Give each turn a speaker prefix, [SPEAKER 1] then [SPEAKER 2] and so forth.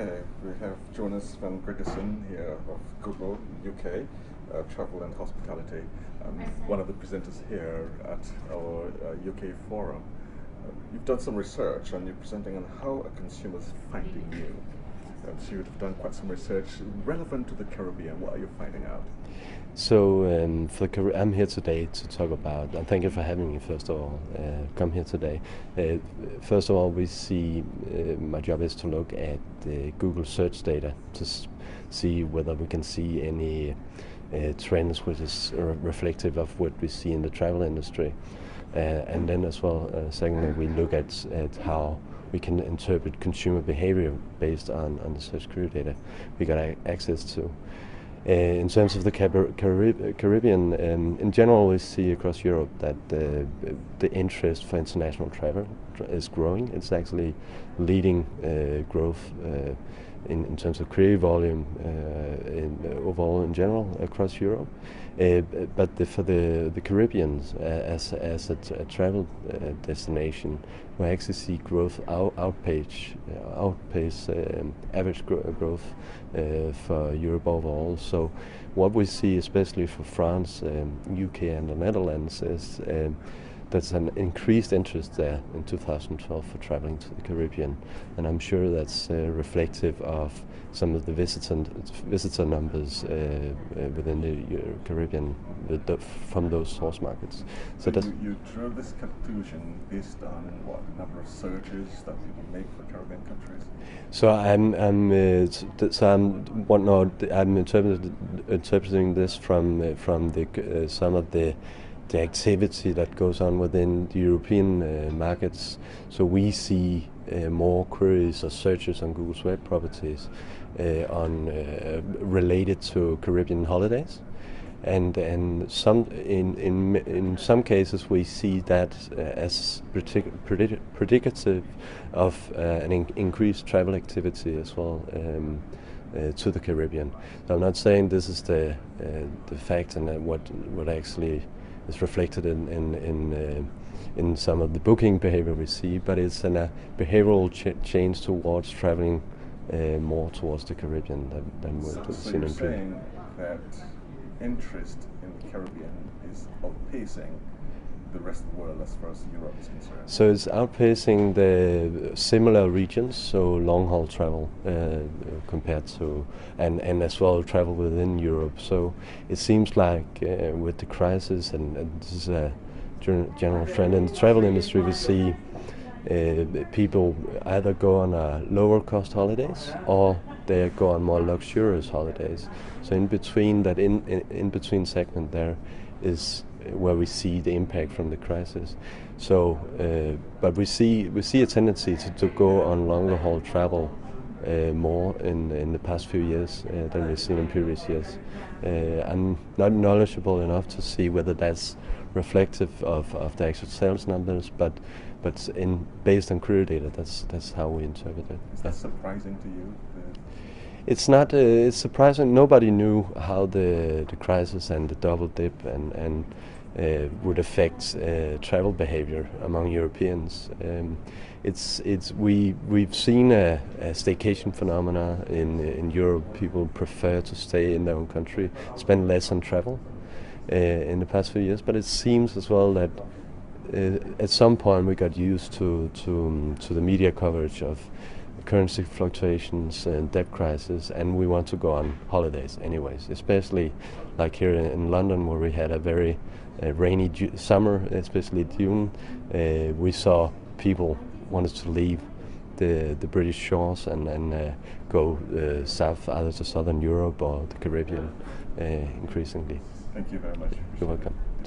[SPEAKER 1] Okay, we have Jonas Vang Gregersen here of Google UK, Travel and Hospitality, one of the presenters here at our UK forum. You've done some research and you're presenting on how a consumer is finding you. So you've done quite some research relevant to the Caribbean. What are you finding out?
[SPEAKER 2] So I'm here today to talk about, and thank you for having me first of all, come here today. First of all, we see, my job is to look at the Google search data to see whether we can see any trends which is reflective of what we see in the travel industry. And then as well, secondly, we look at how we can interpret consumer behavior based on the search query data we got access to. In terms of the Caribbean, in general, we see across Europe that the interest for international travel is growing. It's actually leading growth in terms of query volume overall in general across Europe. But for the Caribbean as a travel destination, we actually see growth outpace average growth for Europe overall. So what we see, especially for France, UK and the Netherlands, is there's an increased interest there in 2012 for traveling to the Caribbean, and I'm sure that's reflective of some of the visitor numbers within the Caribbean from those source markets.
[SPEAKER 1] So you drew this conclusion based on what number of searches that people make for Caribbean countries?
[SPEAKER 2] So I'm interpreting this from some of the activity that goes on within the European markets. So we see more queries or searches on Google's web properties related to Caribbean holidays, and in some cases we see that as predicative of an increased travel activity as well to the Caribbean. So I'm not saying this is the fact and what actually is reflected in some of the booking behavior we see, but it's a behavioral change towards traveling more towards the Caribbean than we've seen in previous.
[SPEAKER 1] So you're saying that interest in the Caribbean is outpacing the rest of the world as far as Europe is concerned?
[SPEAKER 2] So it's outpacing the similar regions, so long-haul travel compared to, and as well travel within Europe. So it seems like with the crisis, and this is a general trend in the travel industry, we see people either go on lower cost holidays or they go on more luxurious holidays. So in between that, in between segment there is where we see the impact from the crisis. So, but we see a tendency to go on longer haul travel more in the past few years than we've seen in previous years. I'm not knowledgeable enough to see whether that's reflective of the actual sales numbers, but based on query data, that's how we interpret it.
[SPEAKER 1] Is that surprising to you?
[SPEAKER 2] It's not. It's surprising. Nobody knew how the crisis and the double dip and would affect travel behavior among Europeans. We've seen a staycation phenomena in Europe. People prefer to stay in their own country, spend less on travel in the past few years. But it seems as well that at some point we got used to the media coverage of currency fluctuations and debt crisis, and we want to go on holidays anyways, especially like here in London, where we had a very rainy summer, especially June. We saw people wanted to leave the British shores and go south, either to southern Europe or the Caribbean increasingly.
[SPEAKER 1] Thank you very much.
[SPEAKER 2] You're welcome.